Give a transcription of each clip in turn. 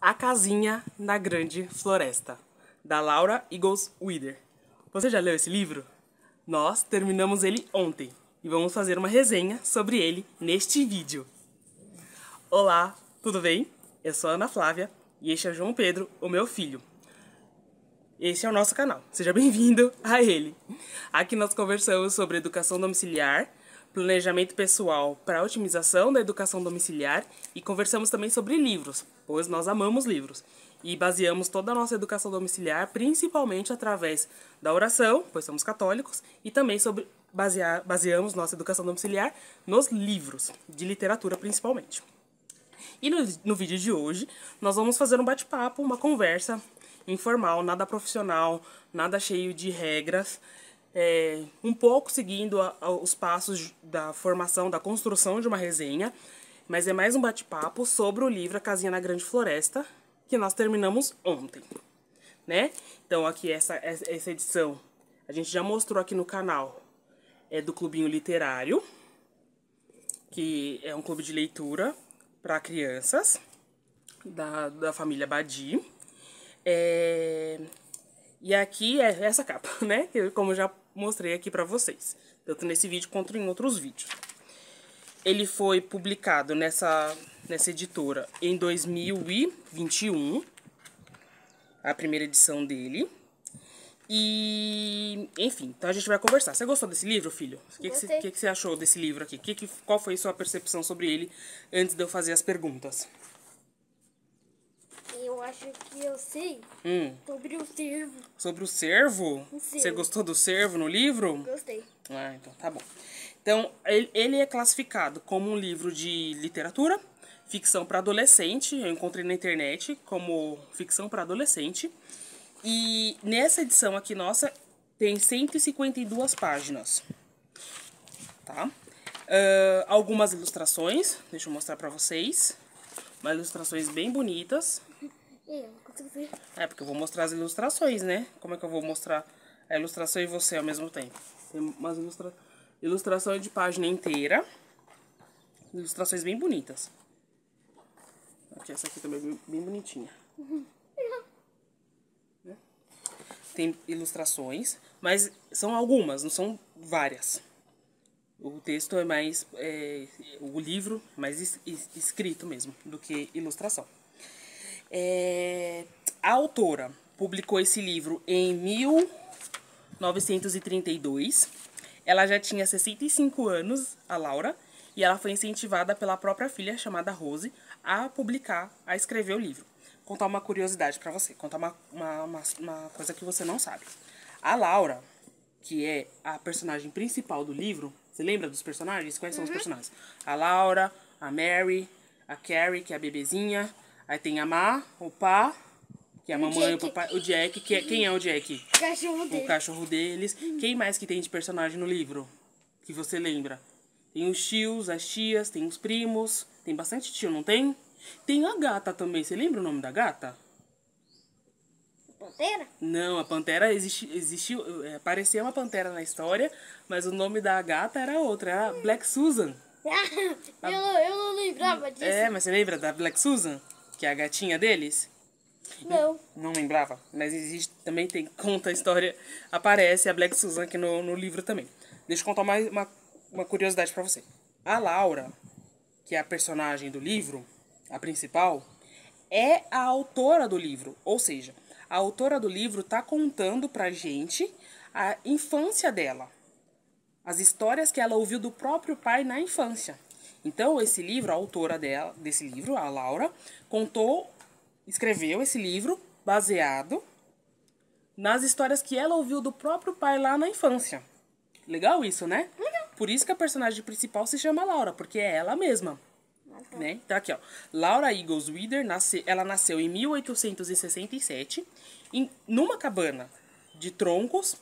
A Casinha na Grande Floresta, da Laura Ingalls Wilder. Você já leu esse livro? Nós terminamos ele ontem e vamos fazer uma resenha sobre ele neste vídeo. Olá, tudo bem? Eu sou a Ana Flávia e este é o João Pedro, o meu filho. Este é o nosso canal, seja bem-vindo a ele. Aqui nós conversamos sobre educação domiciliar, planejamento pessoal para otimização da educação domiciliar e conversamos também sobre livros, pois nós amamos livros. E baseamos toda a nossa educação domiciliar principalmente através da oração, pois somos católicos, e também baseamos nossa educação domiciliar nos livros, de literatura principalmente. E no vídeo de hoje nós vamos fazer um bate-papo, uma conversa informal, nada profissional, nada cheio de regras, um pouco seguindo os passos da formação, da construção de uma resenha, mas é mais um bate-papo sobre o livro A Casinha na Grande Floresta, que nós terminamos ontem, né? Então aqui essa edição a gente já mostrou aqui no canal, é do Clubinho Literário, que é um clube de leitura para crianças, da família Badi. E aqui é essa capa, né? Como eu já mostrei aqui pra vocês, tanto nesse vídeo quanto em outros vídeos. Ele foi publicado nessa editora em 2021, a primeira edição dele. E, enfim, então a gente vai conversar. Você gostou desse livro, filho? O que você achou desse livro aqui? Qual foi a sua percepção sobre ele antes de eu fazer as perguntas? Eu acho que eu sei sobre o cervo. Sobre o cervo? Você gostou do cervo no livro? Gostei. Ah, então tá bom. Então, ele é classificado como um livro de literatura, ficção para adolescente. Eu encontrei na internet como ficção para adolescente. E nessa edição aqui nossa, tem 152 páginas. Tá? Algumas ilustrações, deixa eu mostrar pra vocês. Umas ilustrações bem bonitas. Eu consigo ver. Porque eu vou mostrar as ilustrações, né? Como é que eu vou mostrar a ilustração e você ao mesmo tempo? Tem umas ilustrações de página inteira. Ilustrações bem bonitas. Aqui, essa aqui também é bem bonitinha. Tem ilustrações, mas são algumas, não são várias. O texto é mais... o livro é mais escrito mesmo do que ilustração. A autora publicou esse livro em 1932. Ela já tinha 65 anos, a Laura, e ela foi incentivada pela própria filha, chamada Rose, a escrever o livro. Contar uma curiosidade pra você, contar uma coisa que você não sabe. A Laura, que é a personagem principal do livro, você lembra dos personagens? Quais são os personagens? A Laura, a Mary, a Carrie, que é a bebezinha, aí tem a Ma, o Pá, que é a mamãe, o papai, o Jack, quem é o Jack? O cachorro dele. O cachorro deles. Quem mais que tem de personagem no livro? Que você lembra? Tem os tios, as tias, tem os primos, tem bastante tio, não tem? Tem a gata também, você lembra o nome da gata? Pantera? Não, a pantera existiu, aparecia uma pantera na história, mas o nome da gata era outra, era Black Susan. Eu não lembrava disso. Mas você lembra da Black Susan? Que é a gatinha deles? Não. Não lembrava, mas existe, também conta a história, aparece a Black Susan aqui no livro também. Deixa eu contar mais uma curiosidade pra você. A Laura, que é a personagem do livro, a principal, é a autora do livro. Ou seja, a autora do livro tá contando pra gente a infância dela. As histórias que ela ouviu do próprio pai na infância. Então, esse livro, a autora desse livro, a Laura, escreveu esse livro baseado nas histórias que ela ouviu do próprio pai lá na infância. Legal isso, né? Por isso que a personagem principal se chama Laura, porque é ela mesma. Né? Então aqui, ó, Laura Ingalls Wilder, ela nasceu em 1867 numa cabana de troncos,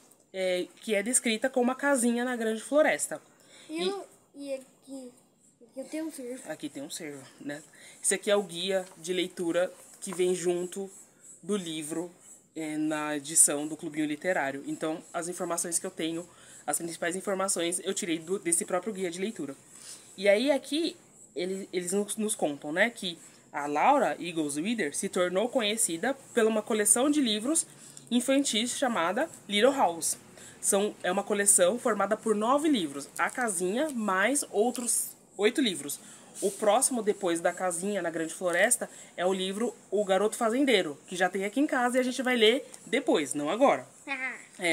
que é descrita como uma casinha na Grande Floresta. E aqui eu tenho um cervo. Aqui tem um cervo, né? Esse aqui é o guia de leitura que vem junto do livro, na edição do Clubinho Literário. Então, as informações que eu tenho, as principais informações, eu tirei desse próprio guia de leitura. E aí aqui, eles nos contam, né, que A Laura Ingalls Wilder se tornou conhecida por uma coleção de livros infantis chamada Little House. É uma coleção formada por 9 livros, a casinha mais outros 8 livros. O próximo, depois da casinha na Grande Floresta, é o livro O Garoto Fazendeiro, que já tem aqui em casa e a gente vai ler depois, não agora.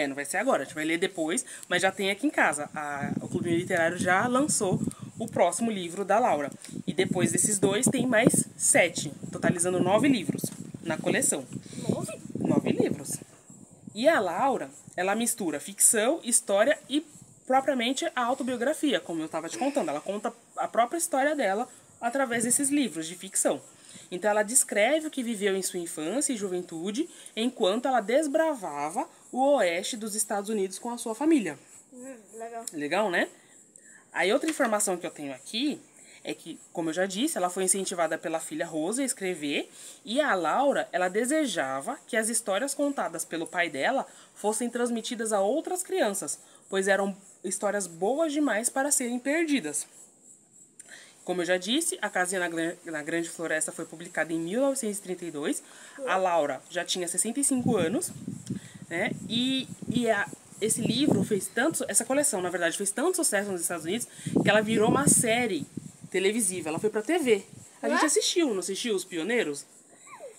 Não vai ser agora, a gente vai ler depois, mas já tem aqui em casa. O Clube Literário já lançou o próximo livro da Laura. E depois desses 2 tem mais 7, totalizando 9 livros na coleção. 9 livros. E a Laura, ela mistura ficção, história e propriamente a autobiografia, como eu estava te contando. Ela conta a própria história dela através desses livros de ficção. Então ela descreve o que viveu em sua infância e juventude enquanto ela desbravava o oeste dos Estados Unidos com a sua família. Legal. Legal, né? Aí outra informação que eu tenho aqui é que, como eu já disse, ela foi incentivada pela filha Rose a escrever, e a Laura, ela desejava que as histórias contadas pelo pai dela fossem transmitidas a outras crianças, pois eram histórias boas demais para serem perdidas. Como eu já disse, A Casinha na Grande Floresta foi publicada em 1932. A Laura já tinha 65 anos, né? Esse livro fez tanto... Essa coleção, na verdade, fez tanto sucesso nos Estados Unidos que ela virou uma série televisiva. Ela foi pra TV. A gente assistiu, não assistiu Os Pioneiros?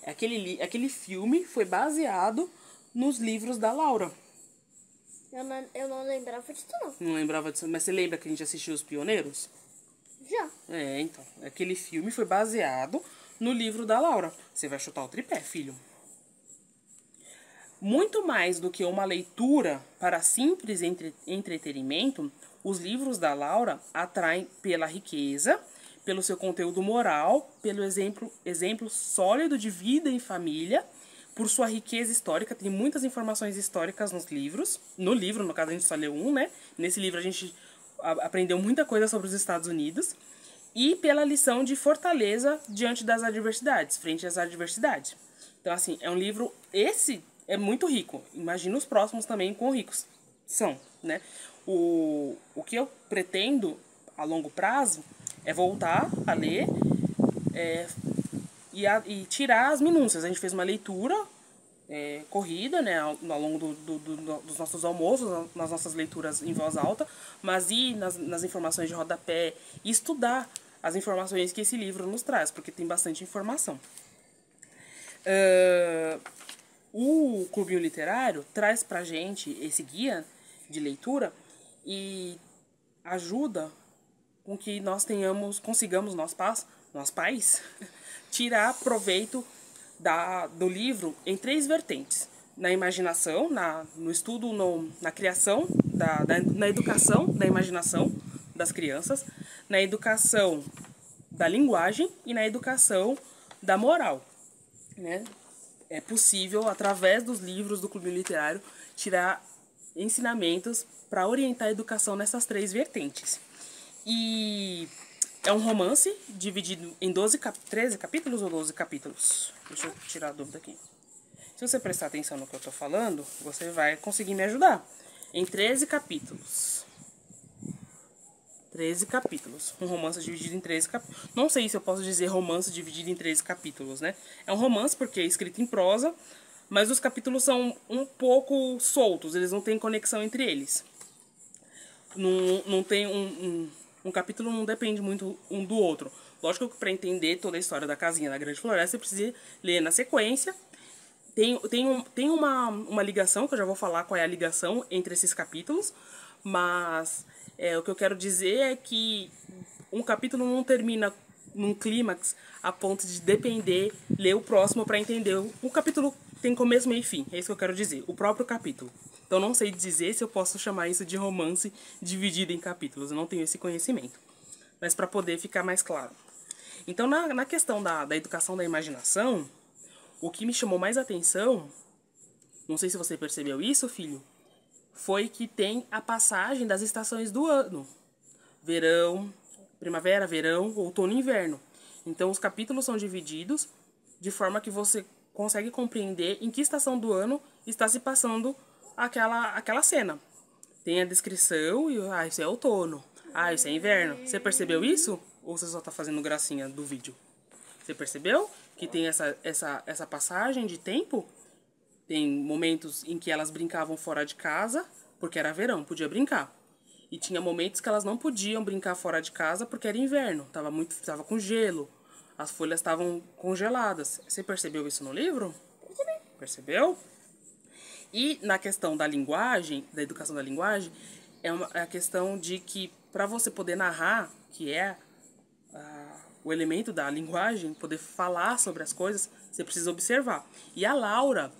Aquele filme foi baseado nos livros da Laura. Eu não lembrava disso, não. Não lembrava disso, mas você lembra que a gente assistiu Os Pioneiros? Já. Então. Aquele filme foi baseado no livro da Laura. Você vai chutar o tripé, filho. Muito mais do que uma leitura para simples entretenimento, os livros da Laura atraem pela riqueza, pelo seu conteúdo moral, pelo exemplo sólido de vida em família, por sua riqueza histórica. Tem muitas informações históricas nos livros. No livro, no caso, a gente só leu um, né? Nesse livro a gente aprendeu muita coisa sobre os Estados Unidos. E pela lição de fortaleza diante das adversidades, frente às adversidades. Então, assim, é um livro... Esse é muito rico. Imagina os próximos também quão ricos são, né? O que eu pretendo, a longo prazo, é voltar a ler e tirar as minúcias. A gente fez uma leitura corrida, né, ao longo dos nossos almoços, nas nossas leituras em voz alta, mas ir nas informações de rodapé e estudar as informações que esse livro nos traz, porque tem bastante informação. O Clubinho Literário traz pra gente esse guia de leitura e ajuda com que nós consigamos, nós pais, tirar proveito do livro em 3 vertentes. Na imaginação, no estudo, na criação, na educação da imaginação das crianças, na educação da linguagem e na educação da moral, né? É possível, através dos livros do Clube Literário, tirar ensinamentos para orientar a educação nessas 3 vertentes. E é um romance dividido em 13 capítulos ou 12 capítulos? Deixa eu tirar a dúvida aqui. Se você prestar atenção no que eu estou falando, você vai conseguir me ajudar. Em 13 capítulos. 13 capítulos. Um romance dividido em 13 capítulos. Não sei se eu posso dizer romance dividido em 13 capítulos, né? É um romance porque é escrito em prosa, mas os capítulos são um pouco soltos, eles não têm conexão entre eles. Não tem um capítulo não depende muito um do outro. Lógico que para entender toda a história da Casinha da Grande Floresta, você precisa ler na sequência. Tem uma ligação, que eu já vou falar qual é a ligação entre esses capítulos, mas o que eu quero dizer é que um capítulo não termina num clímax a ponto de depender ler o próximo para entender. O capítulo tem começo, meio e fim, é isso que eu quero dizer, o próprio capítulo. Então não sei dizer se eu posso chamar isso de romance dividido em capítulos, eu não tenho esse conhecimento. Mas para poder ficar mais claro. Então na questão da educação da imaginação, o que me chamou mais atenção, não sei se você percebeu isso, filho, foi que tem a passagem das estações do ano. Verão, primavera, verão, outono e inverno. Então os capítulos são divididos de forma que você consegue compreender em que estação do ano está se passando aquela cena. Tem a descrição e isso é outono, isso é inverno. Você percebeu isso? Ou você só está fazendo gracinha do vídeo? Você percebeu que tem essa passagem de tempo? Tem momentos em que elas brincavam fora de casa, porque era verão, podia brincar. E tinha momentos que elas não podiam brincar fora de casa porque era inverno, tava com gelo, as folhas estavam congeladas. Você percebeu isso no livro? Percebi. Percebeu? E na questão da linguagem, da educação da linguagem, é a questão de que para você poder narrar, que é o elemento da linguagem, poder falar sobre as coisas, você precisa observar. E a Laura,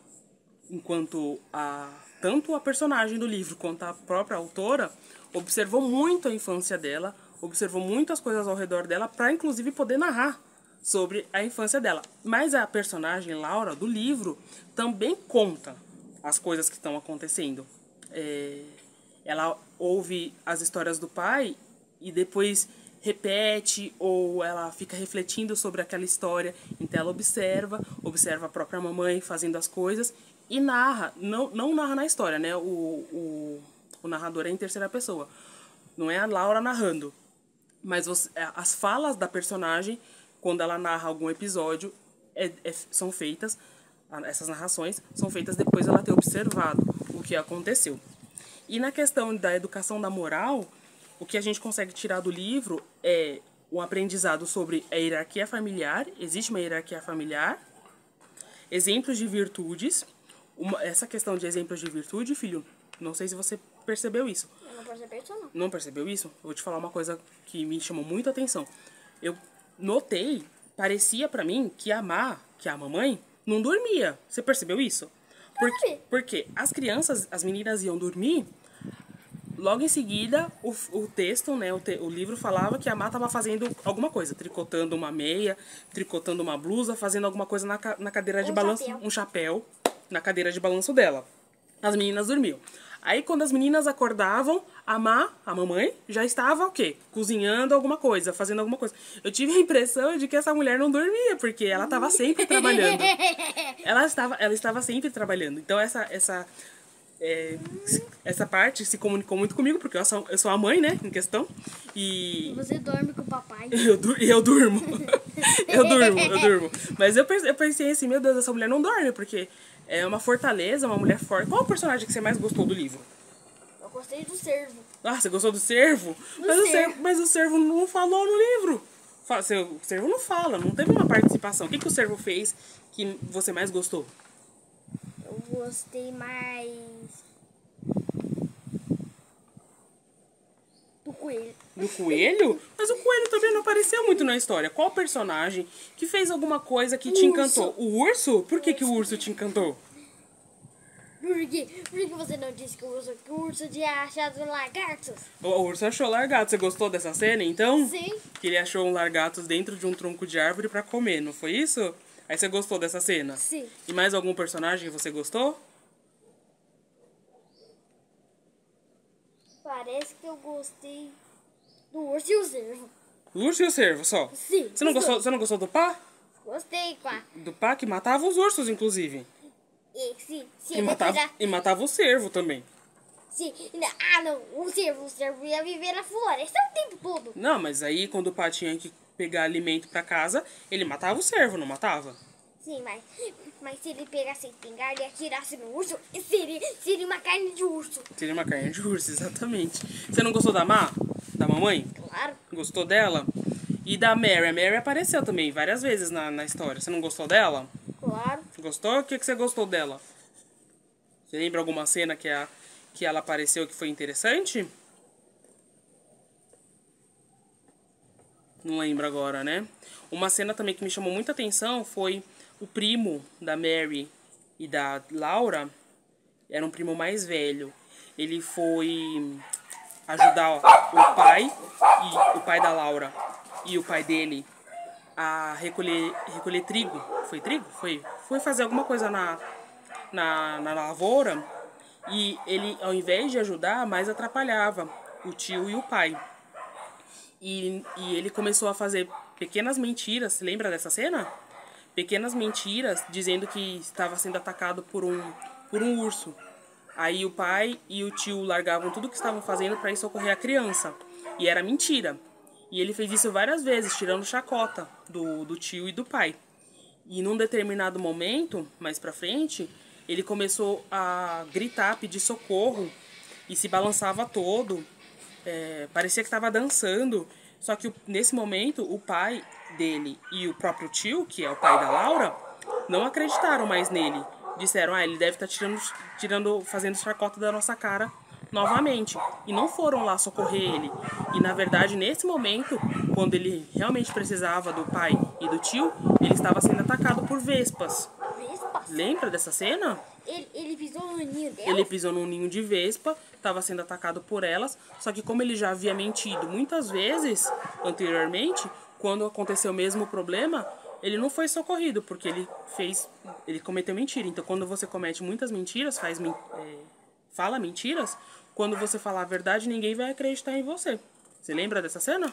enquanto tanto a personagem do livro quanto a própria autora, observou muito a infância dela, observou muitas coisas ao redor dela para inclusive poder narrar sobre a infância dela. Mas a personagem Laura do livro também conta as coisas que estão acontecendo. Ela ouve as histórias do pai e depois repete, ou ela fica refletindo sobre aquela história. Então ela observa a própria mamãe fazendo as coisas e narra. Não narra na história, né? O narrador é em terceira pessoa. Não é a Laura narrando. Mas as falas da personagem, quando ela narra algum episódio, são feitas, essas narrações são feitas depois dela ter observado o que aconteceu. E na questão da educação da moral, o que a gente consegue tirar do livro é um aprendizado sobre a hierarquia familiar. Existe uma hierarquia familiar, exemplos de virtudes. Essa questão de exemplos de virtude, filho, não sei se você percebeu isso. Eu não percebi isso, não. Não percebeu isso? Eu vou te falar uma coisa que me chamou muito a atenção. Eu notei, parecia pra mim que a mamãe, não dormia. Você percebeu isso? Porque as crianças, as meninas iam dormir, logo em seguida o texto, né, o livro falava que a Má estava fazendo alguma coisa, tricotando uma meia, tricotando uma blusa, fazendo alguma coisa na cadeira de balanço, um chapéu na cadeira de balanço dela. As meninas dormiam. Aí quando as meninas acordavam, a mamãe, já estava o quê? Cozinhando alguma coisa, fazendo alguma coisa. Eu tive a impressão de que essa mulher não dormia, porque ela estava sempre trabalhando. Ela estava sempre trabalhando. Então essa parte se comunicou muito comigo, porque eu sou a mãe, né, em questão. E você dorme com o papai. Eu durmo. eu durmo. Mas eu pensei assim, meu Deus, essa mulher não dorme, porque é uma fortaleza, uma mulher forte. Qual o personagem que você mais gostou do livro? Eu gostei do cervo. Ah, você gostou do cervo? Mas o cervo não falou no livro. O cervo não fala, não teve uma participação. O que o cervo fez que você mais gostou? Eu gostei mais do coelho. Do coelho? Mas o coelho também não apareceu muito na história. Qual personagem que fez alguma coisa que te encantou? O urso? Por que o urso te encantou? Por que você não disse que o urso tinha achado lagartos? O urso achou largato. Você gostou dessa cena, então? Sim. Que ele achou um largato dentro de um tronco de árvore pra comer, não foi isso? Aí você gostou dessa cena? Sim. E mais algum personagem que você gostou? Parece que eu gostei do urso e o cervo. O urso e o cervo, só? Sim. Você não gostou do pá? Gostei, quá. Do pá que matava os ursos, inclusive. E matava o cervo também. Sim. Não. O cervo ia viver na floresta o tempo todo. Não, mas aí quando o pá tinha que pegar alimento pra casa, ele matava o cervo, não matava? Sim, mas se ele pegasse a espingarda e atirasse no urso, seria uma carne de urso. Seria uma carne de urso, exatamente. Você não gostou da mamãe? Claro. Gostou dela? E da Mary? A Mary apareceu também várias vezes na história. Você não gostou dela? Claro. Gostou? O que você gostou dela? Você lembra alguma cena que ela apareceu que foi interessante? Não lembro agora, né? Uma cena também que me chamou muita atenção foi o primo da Mary e da Laura. Era um primo mais velho. Ele foi ajudar o pai da Laura e o pai dele a recolher trigo. Foi trigo? Foi fazer alguma coisa na lavoura. E ele, ao invés de ajudar, mais atrapalhava o tio e o pai. E ele começou a fazer pequenas mentiras. Você lembra dessa cena? Pequenas mentiras dizendo que estava sendo atacado por um urso. Aí o pai e o tio largavam tudo que estavam fazendo para ir socorrer a criança. E era mentira. E ele fez isso várias vezes, tirando chacota do tio e do pai. E num determinado momento, mais pra frente, ele começou a gritar, pedir socorro e se balançava todo. Parecia que estava dançando. Só que nesse momento, o pai dele e o próprio tio, que é o pai da Laura, não acreditaram mais nele. Disseram, ele deve estar fazendo chacota da nossa cara novamente. E não foram lá socorrer ele. E na verdade, nesse momento, quando ele realmente precisava do pai e do tio, ele estava sendo atacado por vespas. Vespas? Lembra dessa cena? Ele pisou no ninho dela? Ele pisou num ninho de vespa, estava sendo atacado por elas, só que como ele já havia mentido muitas vezes anteriormente, quando aconteceu o mesmo problema, ele não foi socorrido, porque ele cometeu mentira. Então quando você comete muitas mentiras, fala mentiras, quando você falar a verdade, ninguém vai acreditar em você. Você lembra dessa cena?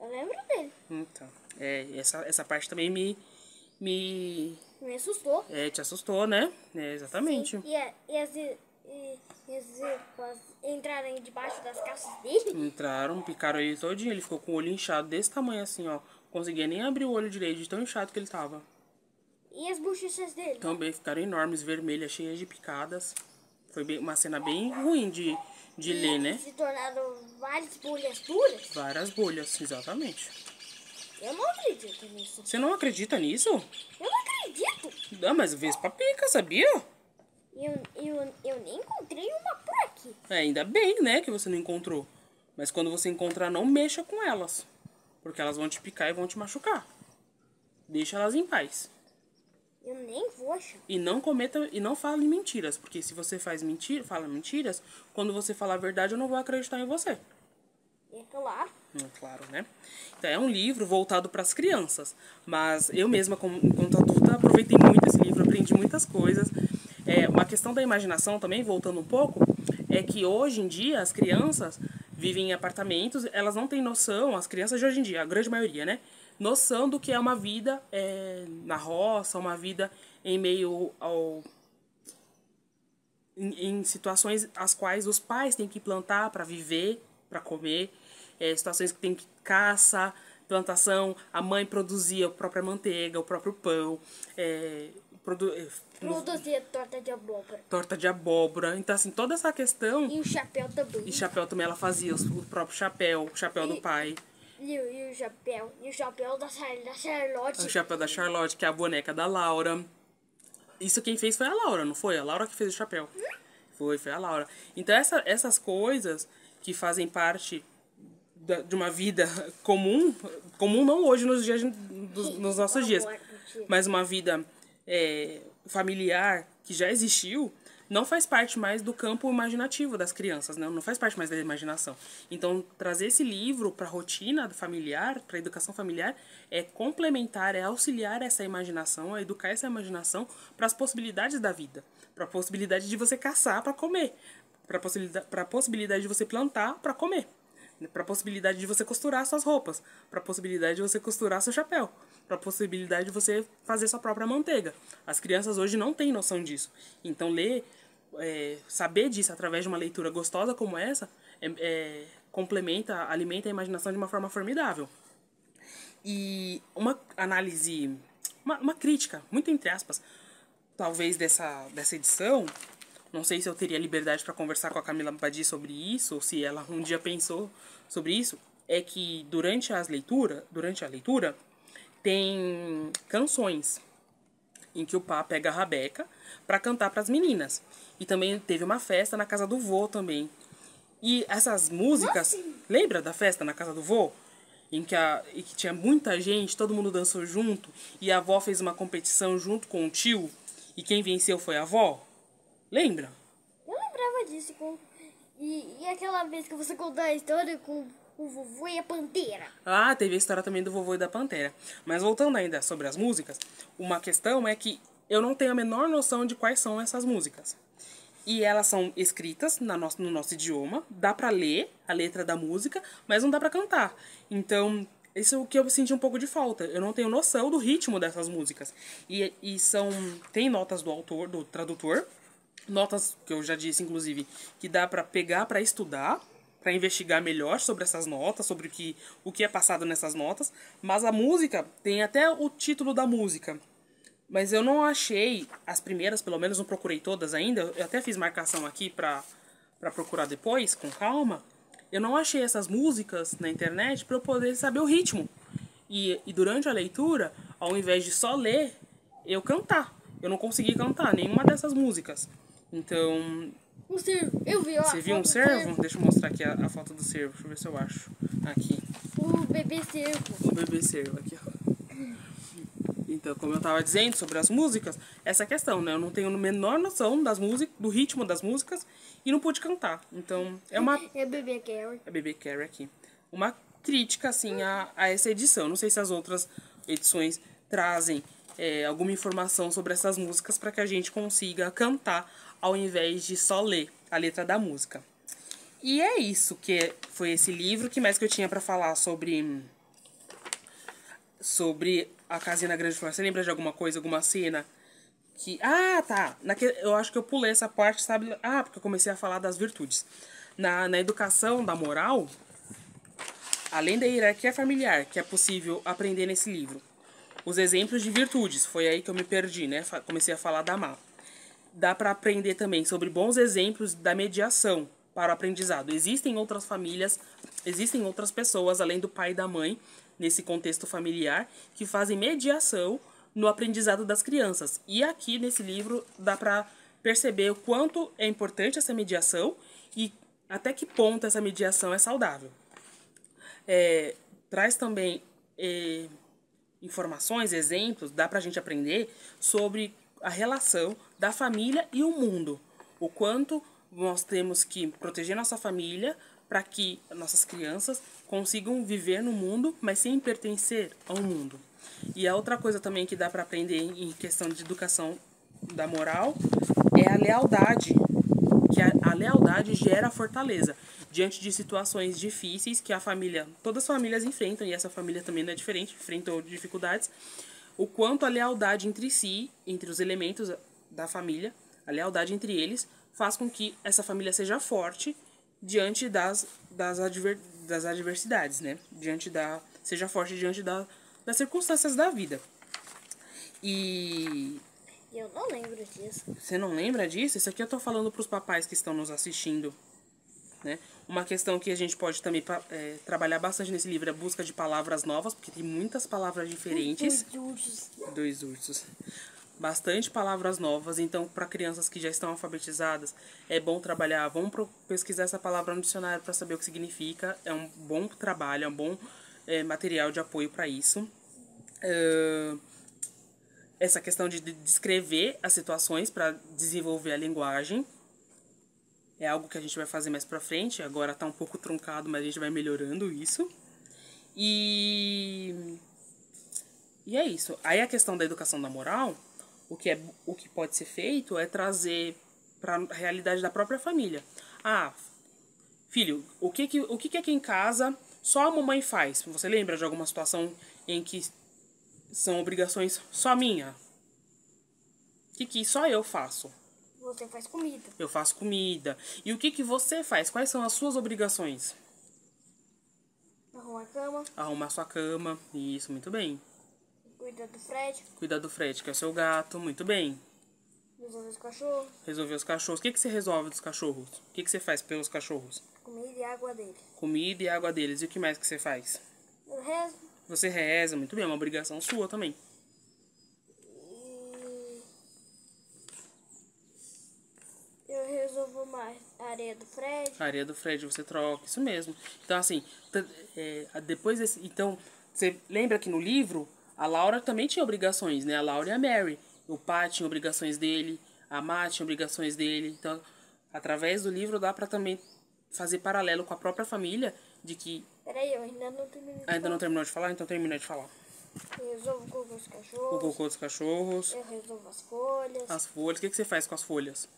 Eu lembro dele. Então, essa parte também me assustou. Te assustou, né? Exatamente. Sim. E as vespas entraram debaixo das calças dele? Entraram, picaram ele todinho. Ele ficou com o olho inchado desse tamanho assim, ó. Conseguia nem abrir o olho direito, de tão inchado que ele tava. E as bochechas dele? Também ficaram enormes, vermelhas, cheias de picadas. Foi uma cena bem ruim de ler, né? Se tornaram várias bolhas duras? Várias bolhas, exatamente. Eu não acredito nisso. Você não acredita nisso? Eu não acredito. Não, mas vespa pica, sabia? Eu nem encontrei uma por aqui. Ainda bem, né, que você não encontrou. Mas quando você encontrar, não mexa com elas. Porque elas vão te picar e vão te machucar. Deixa elas em paz. Eu nem vou achar. E não fale mentiras. Porque se você fala mentiras, quando você falar a verdade, eu não vou acreditar em você. É claro. Claro, né? Então é um livro voltado para as crianças. Mas eu mesma, enquanto adulta, aproveitei muito esse livro, aprendi muitas coisas. Uma questão da imaginação também, voltando um pouco, é que hoje em dia as crianças vivem em apartamentos, elas não têm noção, as crianças de hoje em dia, a grande maioria, né? Noção do que é uma vida na roça, uma vida em meio em situações as quais os pais têm que plantar para viver, para comer, situações que tem que caça, plantação, a mãe produzia a própria manteiga, o próprio pão, Produzia torta de abóbora. Torta de abóbora. Então, assim, toda essa questão... E o chapéu também. E chapéu também, ela fazia o próprio chapéu, o chapéu do pai. E o chapéu da Charlotte. O chapéu da Charlotte, que é a boneca da Laura. Isso quem fez foi a Laura, não foi? A Laura que fez o chapéu. Foi a Laura. Então, essas coisas que fazem parte de uma vida comum não hoje nos nossos dias, mas uma vida familiar que já existiu, não faz parte mais do campo imaginativo das crianças, né? Não faz parte mais da imaginação. Então, trazer esse livro para a rotina familiar, para a educação familiar, é complementar, é auxiliar essa imaginação, é educar essa imaginação para as possibilidades da vida, para a possibilidade de você caçar para comer, para a possibilidade de você plantar para comer, para a possibilidade de você costurar suas roupas, para a possibilidade de você costurar seu chapéu, para a possibilidade de você fazer sua própria manteiga. As crianças hoje não têm noção disso. Então, saber disso através de uma leitura gostosa como essa, complementa, alimenta a imaginação de uma forma formidável. E uma análise, uma crítica, muito entre aspas, talvez dessa edição, não sei se eu teria liberdade para conversar com a Camila Badi sobre isso, ou se ela um dia pensou sobre isso, é que durante a leitura, tem canções em que o pá pega a rabeca para cantar para as meninas. E também teve uma festa na casa do vô também. E essas músicas... Nossa. Lembra da festa na casa do vô? Em que tinha muita gente, todo mundo dançou junto, e a avó fez uma competição junto com o tio, e quem venceu foi a avó? Lembra? Eu lembrava disso. E aquela vez que você contou a história com o vovô e a pantera. Ah, teve a história também do vovô e da pantera. Mas voltando ainda sobre as músicas, uma questão é que eu não tenho a menor noção de quais são essas músicas. E elas são escritas no nosso idioma, dá pra ler a letra da música, mas não dá pra cantar. Então, isso é o que eu senti um pouco de falta. Eu não tenho noção do ritmo dessas músicas. E tem notas do autor, do tradutor, notas que eu já disse, inclusive, que dá pra pegar pra estudar para investigar melhor sobre essas notas, sobre o que é passado nessas notas. Mas a música tem até o título da música. Mas eu não achei as primeiras, pelo menos não procurei todas ainda. Eu até fiz marcação aqui para procurar depois, com calma. Eu não achei essas músicas na internet para eu poder saber o ritmo. E durante a leitura, ao invés de só ler, eu cantar. Eu não consegui cantar nenhuma dessas músicas. Então... Um cervo. Eu vi, ó. Você viu um cervo? Deixa eu mostrar aqui a foto do cervo. Deixa eu ver se eu acho. Aqui. O bebê cervo. O bebê cervo, aqui, ó. Então, como eu tava dizendo sobre as músicas, essa questão, né? Eu não tenho a menor noção das músicas, do ritmo das músicas e não pude cantar. Então, é uma... É bebê Carrie. É bebê Carrie aqui. Uma crítica, assim, a essa edição. Não sei se as outras edições trazem alguma informação sobre essas músicas para que a gente consiga cantar ao invés de só ler a letra da música. E é isso que foi esse livro. O que mais que eu tinha para falar sobre a Casinha na Grande Floresta? Você lembra de alguma coisa, alguma cena? Ah, tá. Eu acho que eu pulei essa parte, sabe? Ah, porque eu comecei a falar das virtudes. Na educação da moral, além da hierarquia familiar, que é possível aprender nesse livro, os exemplos de virtudes, foi aí que eu me perdi, né? Comecei a falar da má. Dá para aprender também sobre bons exemplos da mediação para o aprendizado. Existem outras famílias, existem outras pessoas, além do pai e da mãe, nesse contexto familiar, que fazem mediação no aprendizado das crianças. E aqui, nesse livro, dá para perceber o quanto é importante essa mediação e até que ponto essa mediação é saudável. Traz também informações, exemplos, dá pra gente aprender sobre a relação da família e o mundo. O quanto nós temos que proteger nossa família para que nossas crianças consigam viver no mundo, mas sem pertencer ao mundo. E a outra coisa também que dá para aprender em questão de educação da moral é a lealdade, que a lealdade gera fortaleza diante de situações difíceis que todas as famílias enfrentam, e essa família também não é diferente, enfrentou dificuldades. O quanto a lealdade entre si, entre os elementos da família, a lealdade entre eles, faz com que essa família seja forte diante das adversidades, né? Seja forte diante das circunstâncias da vida. E... Eu não lembro disso. Você não lembra disso? Isso aqui eu tô falando pros papais que estão nos assistindo, né? Uma questão que a gente pode também trabalhar bastante nesse livro é a busca de palavras novas, porque tem muitas palavras diferentes. Dois ursos. Bastante palavras novas, então para crianças que já estão alfabetizadas é bom trabalhar, vamos pesquisar essa palavra no dicionário para saber o que significa, é um bom trabalho, é um bom material de apoio para isso. Essa questão de descrever as situações para desenvolver a linguagem é algo que a gente vai fazer mais pra frente. Agora tá um pouco truncado, mas a gente vai melhorando isso. E é isso. Aí a questão da educação da moral, o que pode ser feito é trazer para a realidade da própria família. Ah, filho, o que aqui em casa só a mamãe faz? Você lembra de alguma situação em que são obrigações só minha? O que só eu faço? Você faz comida. Eu faço comida. E o que você faz? Quais são as suas obrigações? Arrumar a cama. Arrumar sua cama. Isso, muito bem. Cuidar do Fred. Cuidar do Fred, que é o seu gato. Muito bem. Resolver os cachorros. Resolver os cachorros. O que você resolve dos cachorros? O que você faz pelos cachorros? Comida e água deles. Comida e água deles. E o que mais que você faz? Eu rezo. Você reza. Muito bem, é uma obrigação sua também. Eu resolvo mais a areia do Fred. A areia do Fred você troca, isso mesmo. Então, assim, depois desse... Então, você lembra que no livro, a Laura também tinha obrigações, né? A Laura e a Mary. O pai tinha obrigações dele, a Má tinha obrigações dele. Então, através do livro, dá pra também fazer paralelo com a própria família de que... Peraí, eu ainda não terminei de falar. Ainda não terminou de falar? Então termina de falar. Eu resolvo o cocô dos cachorros. O cocô dos cachorros. Eu resolvo as folhas. As folhas. O que você faz com as folhas?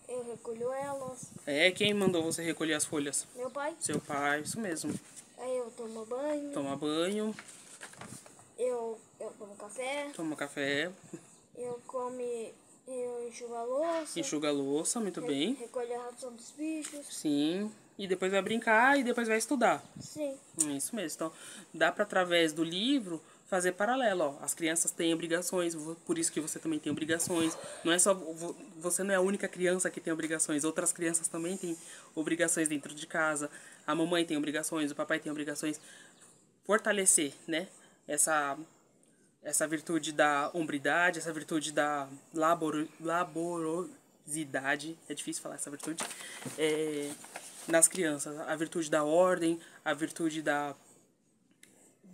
Eu recolho elas. Quem mandou você recolher as folhas? Meu pai. Seu pai, isso mesmo. Aí eu tomo banho. Toma banho. Eu tomo café. Toma café. Eu enxugo a louça. Enxuga a louça, muito bem. Recolho a ração dos bichos. Sim. e depois vai brincar e depois vai estudar. Sim. Isso mesmo. Então, dá para através do livro fazer paralelo, ó. As crianças têm obrigações, por isso que você também tem obrigações. Não é só você não é a única criança que tem obrigações, outras crianças também têm obrigações dentro de casa. A mamãe tem obrigações, o papai tem obrigações. Fortalecer, né? Essa virtude da hombridade, essa virtude da laborosidade, é difícil falar essa virtude, nas crianças. A virtude da ordem, a virtude da...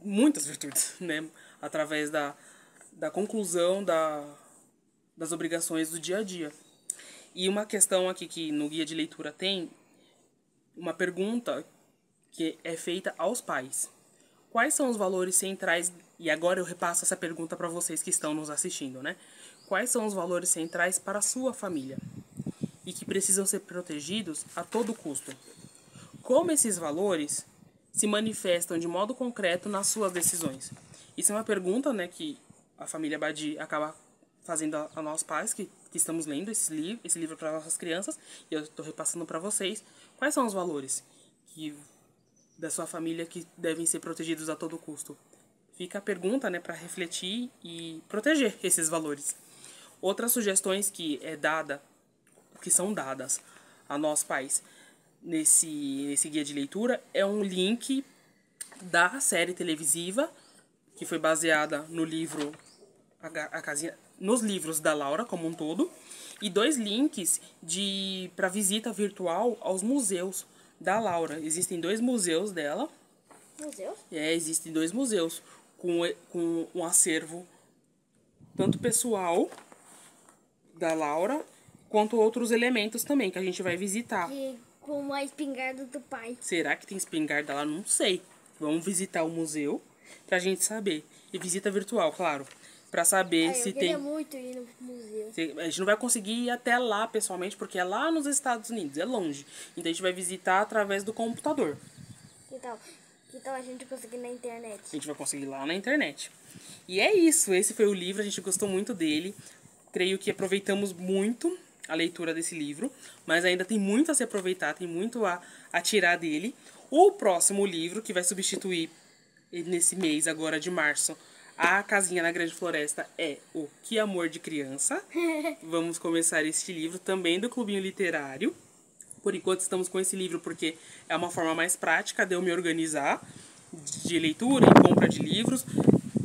muitas virtudes, né? Através da conclusão das obrigações do dia a dia. E uma questão aqui que no guia de leitura tem, uma pergunta que é feita aos pais. Quais são os valores centrais, e agora eu repasso essa pergunta para vocês que estão nos assistindo, né? Quais são os valores centrais para a sua família e que precisam ser protegidos a todo custo? Como esses valores se manifestam de modo concreto nas suas decisões? Isso é uma pergunta, né, que a família Badi acaba fazendo a nós pais que estamos lendo esse livro para nossas crianças, e eu estou repassando para vocês. Quais são os valores da sua família que devem ser protegidos a todo custo? Fica a pergunta, né, para refletir e proteger esses valores. Outras sugestões que são dadas a nós pais nesse guia de leitura é um link da série televisiva que foi baseada no livro nos livros da Laura como um todo, e 2 links para visita virtual aos museus da Laura. Existem 2 museus dela. Museus? Existem 2 museus com um acervo tanto pessoal da Laura quanto outros elementos também que a gente vai visitar. Com a espingarda do pai. Será que tem espingarda lá? Não sei. Vamos visitar o museu pra gente saber. E visita virtual, claro. Pra saber se tem... Eu queria muito ir no museu. A gente não vai conseguir ir até lá pessoalmente, porque é lá nos Estados Unidos, é longe. Então a gente vai visitar através do computador. Que tal a gente conseguir na internet? A gente vai conseguir lá na internet. E é isso, esse foi o livro, a gente gostou muito dele. Creio que aproveitamos muito a leitura desse livro, mas ainda tem muito a se aproveitar, tem muito a tirar dele. O próximo livro, que vai substituir nesse mês agora de março a Casinha na Grande Floresta, é o Que Amor de Criança. Vamos começar este livro também do Clubinho Literário. Por enquanto estamos com esse livro porque é uma forma mais prática de eu me organizar de leitura e compra de livros.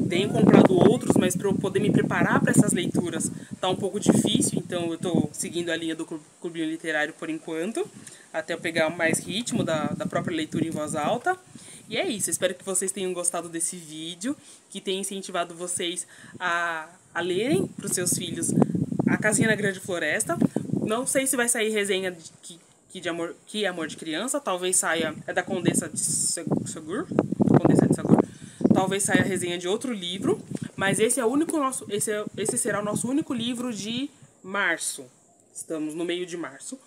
Tenho comprado outros, mas para eu poder me preparar para essas leituras tá um pouco difícil, então eu estou seguindo a linha do Clubinho Literário por enquanto, até eu pegar mais ritmo da própria leitura em voz alta. E é isso, espero que vocês tenham gostado desse vídeo, que tenha incentivado vocês a lerem para os seus filhos A Casinha na Grande Floresta. Não sei se vai sair resenha Que Amor de Criança, talvez saia, é da Condessa de Segur, talvez saia a resenha de outro livro, mas esse será o nosso único livro de março. Estamos no meio de março.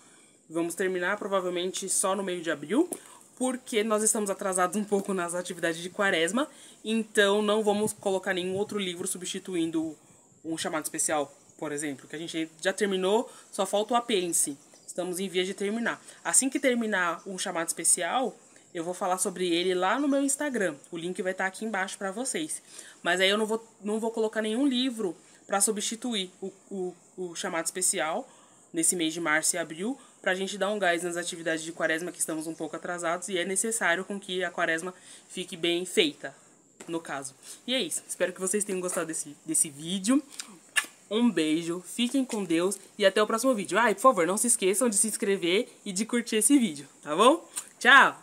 Vamos terminar provavelmente só no meio de abril, porque nós estamos atrasados um pouco nas atividades de quaresma, então não vamos colocar nenhum outro livro substituindo um chamado especial, por exemplo, que a gente já terminou, só falta o apêndice. Estamos em vias de terminar. Assim que terminar um chamado especial, eu vou falar sobre ele lá no meu Instagram. O link vai estar aqui embaixo para vocês. Mas aí eu não vou colocar nenhum livro para substituir o chamado especial nesse mês de março e abril, para a gente dar um gás nas atividades de quaresma, que estamos um pouco atrasados, e é necessário com que a quaresma fique bem feita, no caso. E é isso. Espero que vocês tenham gostado desse vídeo. Um beijo, fiquem com Deus e até o próximo vídeo. E por favor, não se esqueçam de se inscrever e de curtir esse vídeo, tá bom? Tchau!